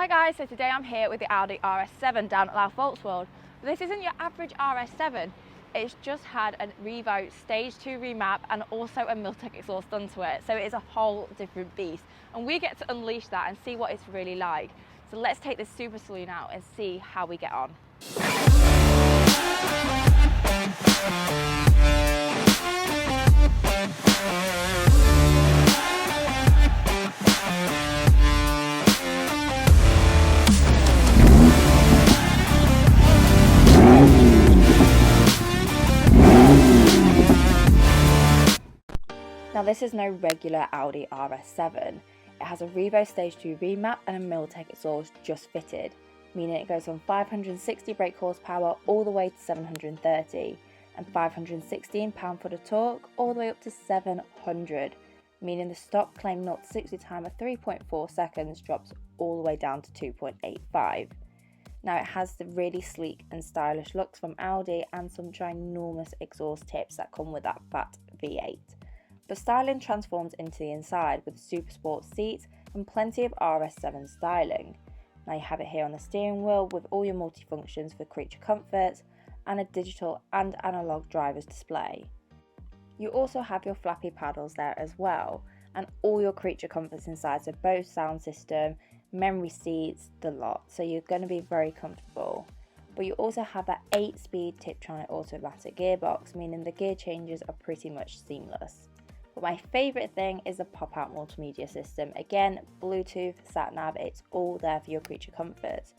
Hi guys, so today I'm here with the Audi RS7 down at Louth VolksWorld. This isn't your average RS7, it's just had a Revo Stage 2 remap and also a Milltek exhaust done to it, so it is a whole different beast. And we get to unleash that and see what it's really like. So let's take this super saloon out and see how we get on. Now this is no regular Audi RS7, it has a Revo Stage 2 remap and a Milltek exhaust just fitted, meaning it goes from 560 brake horsepower all the way to 730 and 516 pound-foot of torque all the way up to 700, meaning the stock claimed 0 to 60 time of 3.4 seconds drops all the way down to 2.85. Now it has the really sleek and stylish looks from Audi and some ginormous exhaust tips that come with that fat V8. The styling transforms into the inside with super sport seats and plenty of RS7 styling. Now you have it here on the steering wheel with all your multifunctions for creature comforts and a digital and analog driver's display. You also have your flappy paddles there as well and all your creature comforts inside, so both sound system, memory seats, the lot, so you're going to be very comfortable. But you also have that 8-speed Tiptronic automatic gearbox, meaning the gear changes are pretty much seamless. But my favourite thing is the pop-out multimedia system. Again, Bluetooth, sat-nav, it's all there for your creature comfort.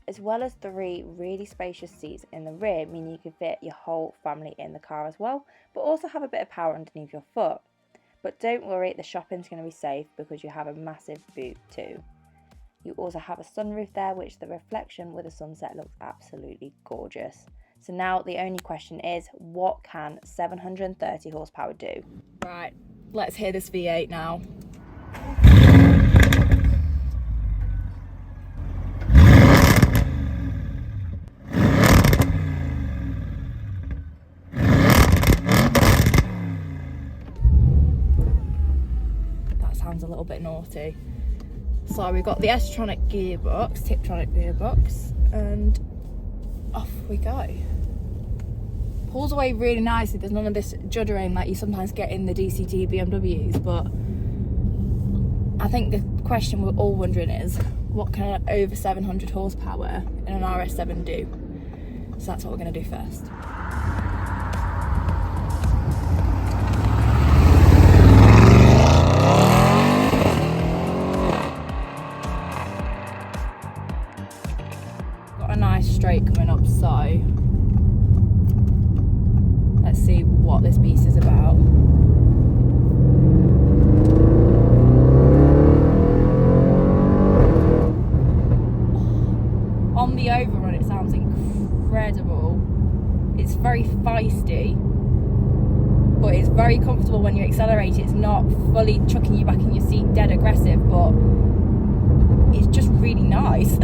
As well as 3 really spacious seats in the rear, meaning you can fit your whole family in the car as well, but also have a bit of power underneath your foot. But don't worry, the shopping's going to be safe because you have a massive boot too. You also have a sunroof there, which the reflection with the sunset looks absolutely gorgeous. So now the only question is, what can 730 horsepower do? Right, let's hear this V8 now. That sounds a little bit naughty. So we've got the S-tronic gearbox, Tiptronic gearbox, and off we go. Pulls away really nicely, there's none of this juddering that you sometimes get in the DCT BMWs, but I think the question we're all wondering is, what can over 700 horsepower in an RS7 do? So that's what we're going to do first. Got a nice straight coming up, so let's see what this beast is about. On the overrun it sounds incredible. It's very feisty, but it's very comfortable when you accelerate. It's not fully chucking you back in your seat dead aggressive, but it's just really nice.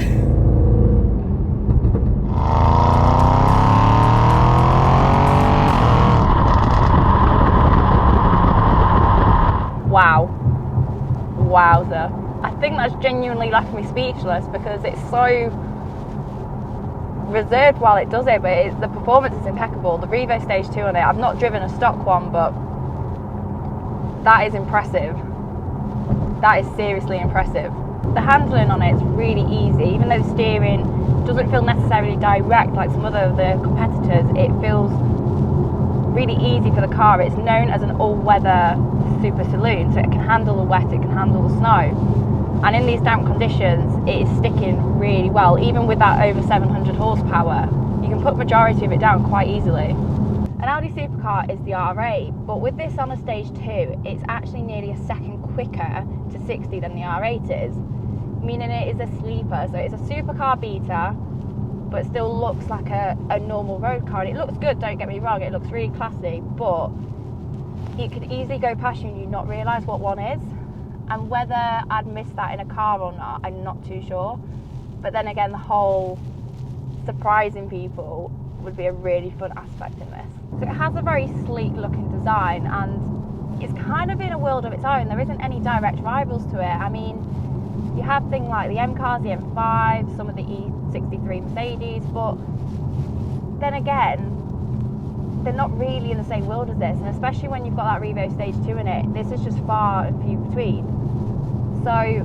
Wow, wowzer. I think that's genuinely left me speechless because it's so reserved while it does it, but the performance is impeccable. The Revo Stage 2 on it, I've not driven a stock one, but that is impressive. That is seriously impressive. The handling on it is really easy, even though the steering doesn't feel necessarily direct like some other of the competitors, it feels really easy for the car. It's known as an all-weather super saloon, so it can handle the wet, it can handle the snow, and in these damp conditions it is sticking really well. Even with that over 700 horsepower, you can put majority of it down quite easily. An Audi supercar is the R8, but with this on a Stage 2, it's actually nearly a second quicker to 60 than the R8 is, meaning it is a sleeper. So it's a supercar beater, but still looks like a normal road car. And it looks good, don't get me wrong, it looks really classy, but it could easily go past you and you not realise what one is. And whether I'd miss that in a car or not, I'm not too sure. But then again, the whole surprising people would be a really fun aspect in this. So it has a very sleek looking design and it's kind of in a world of its own. There isn't any direct rivals to it. I mean, You have things like the M cars, the M5, some of the E63 Mercedes, but then again, they're not really in the same world as this, and especially when you've got that Revo Stage 2 in it, this is just far and few between. So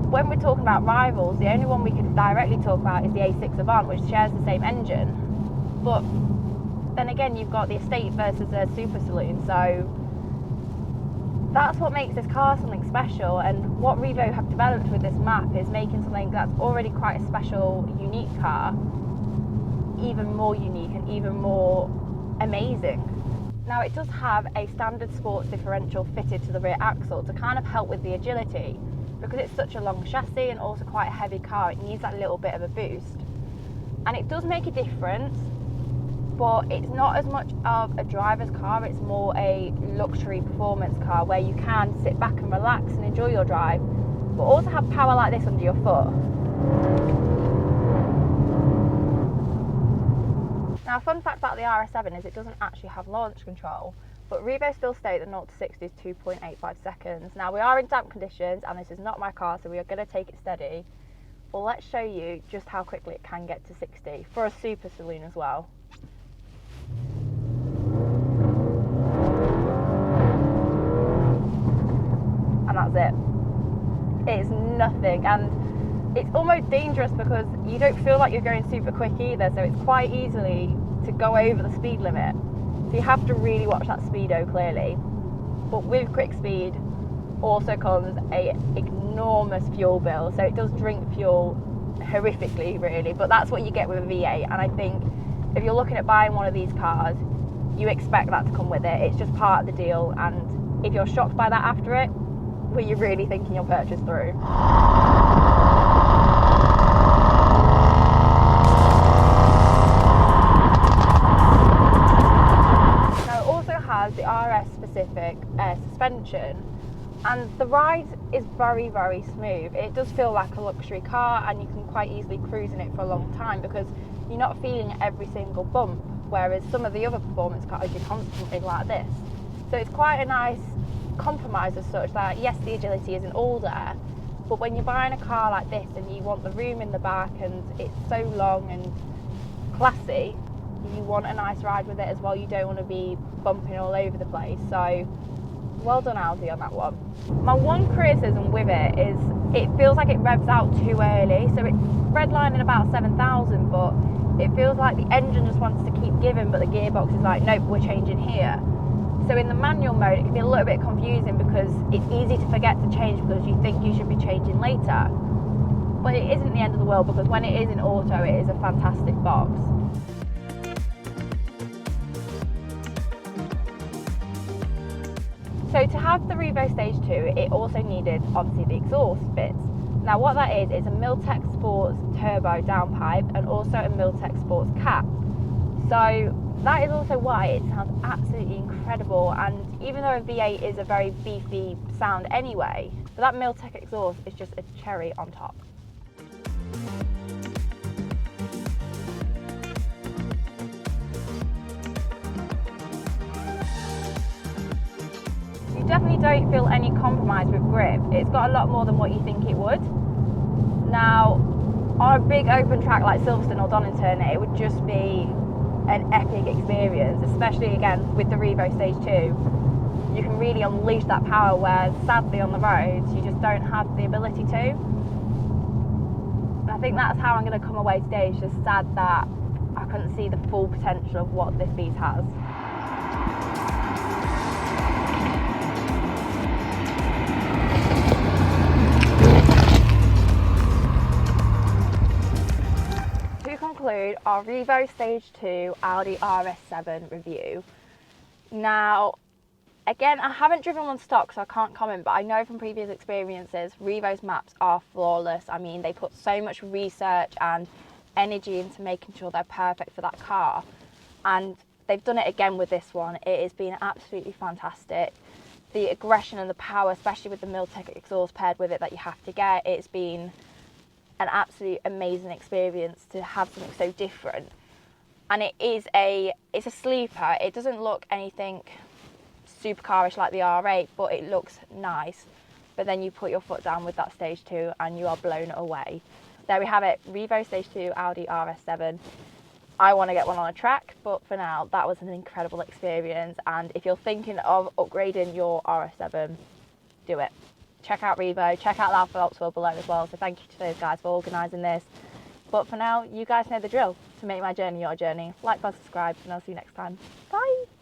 when we're talking about rivals, the only one we could directly talk about is the A6 Avant, which shares the same engine. But then again, you've got the Estate versus a Super Saloon, so that's what makes this car something special. And what Revo have developed with this map is making something that's already quite a special, unique car even more unique and even more amazing. Now, it does have a standard sports differential fitted to the rear axle to kind of help with the agility, because it's such a long chassis and also quite a heavy car. It needs that little bit of a boost, and it does make a difference, but it's not as much of a driver's car. It's more a luxury performance car where you can sit back and relax and enjoy your drive, but also have power like this under your foot. Now, a fun fact about the RS7 is it doesn't actually have launch control, but Revo still state that 0 to 60 is 2.85 seconds. Now, we are in damp conditions and this is not my car, so we are going to take it steady. But let's show you just how quickly it can get to 60 for a Super Saloon as well. And that's it. It is nothing, and it's almost dangerous because you don't feel like you're going super quick either, so it's quite easily to go over the speed limit. So you have to really watch that speedo clearly. But with quick speed also comes a enormous fuel bill, so it does drink fuel horrifically really, but that's what you get with a V8. And I think if you're looking at buying one of these cars, you expect that to come with it. It's just part of the deal, and if you're shocked by that after it, well, you're really thinking your purchase through. The RS specific suspension, and the ride is very, very smooth. It does feel like a luxury car, and you can quite easily cruise in it for a long time because you're not feeling every single bump, whereas some of the other performance cars you're constantly like this. So it's quite a nice compromise as such, that yes, the agility isn't all there, but when you're buying a car like this and you want the room in the back and it's so long and classy, you want a nice ride with it as well. You don't want to be bumping all over the place. So well done Audi on that one. My one criticism with it is it feels like it revs out too early. So it's redlining about 7,000, but it feels like the engine just wants to keep giving, but the gearbox is like, nope, we're changing here. So in the manual mode, it can be a little bit confusing because it's easy to forget to change because you think you should be changing later. But it isn't the end of the world, because when it is in auto, it is a fantastic box. So to have the Revo Stage 2, it also needed, obviously, the exhaust bits. Now what that is a Milltek Sports Turbo downpipe and also a Milltek Sports cap. So that is also why it sounds absolutely incredible, and even though a V8 is a very beefy sound anyway, that Milltek exhaust is just a cherry on top. You definitely don't feel any compromise with grip. It's got a lot more than what you think it would. Now, on a big open track like Silverstone or Donington, it would just be an epic experience, especially again with the Revo Stage 2. You can really unleash that power, where sadly on the roads you just don't have the ability to. And I think that's how I'm going to come away today. It's just sad that I couldn't see the full potential of what this beast has. Conclude our Revo Stage 2 Audi RS7 review. Now, again, I haven't driven one stock, so I can't comment, but I know from previous experiences, Revo's maps are flawless. I mean, they put so much research and energy into making sure they're perfect for that car, and they've done it again with this one. It has been absolutely fantastic. The aggression and the power, especially with the Milltek exhaust paired with it that you have to get, it's been an absolute amazing experience to have something so different. And it's a sleeper. It doesn't look anything supercarish like the R8, but it looks nice. but then you put your foot down with that stage 2 and you are blown away. There we have it, Revo stage 2 Audi RS7. I want to get one on a track, but for now that was an incredible experience, and if you're thinking of upgrading your RS7, do it. Check out Revo, check out Louth VolksWorld below as well, so thank you to those guys for organising this. But for now, you guys know the drill. To make my journey your journey, like, subscribe, and I'll see you next time. Bye!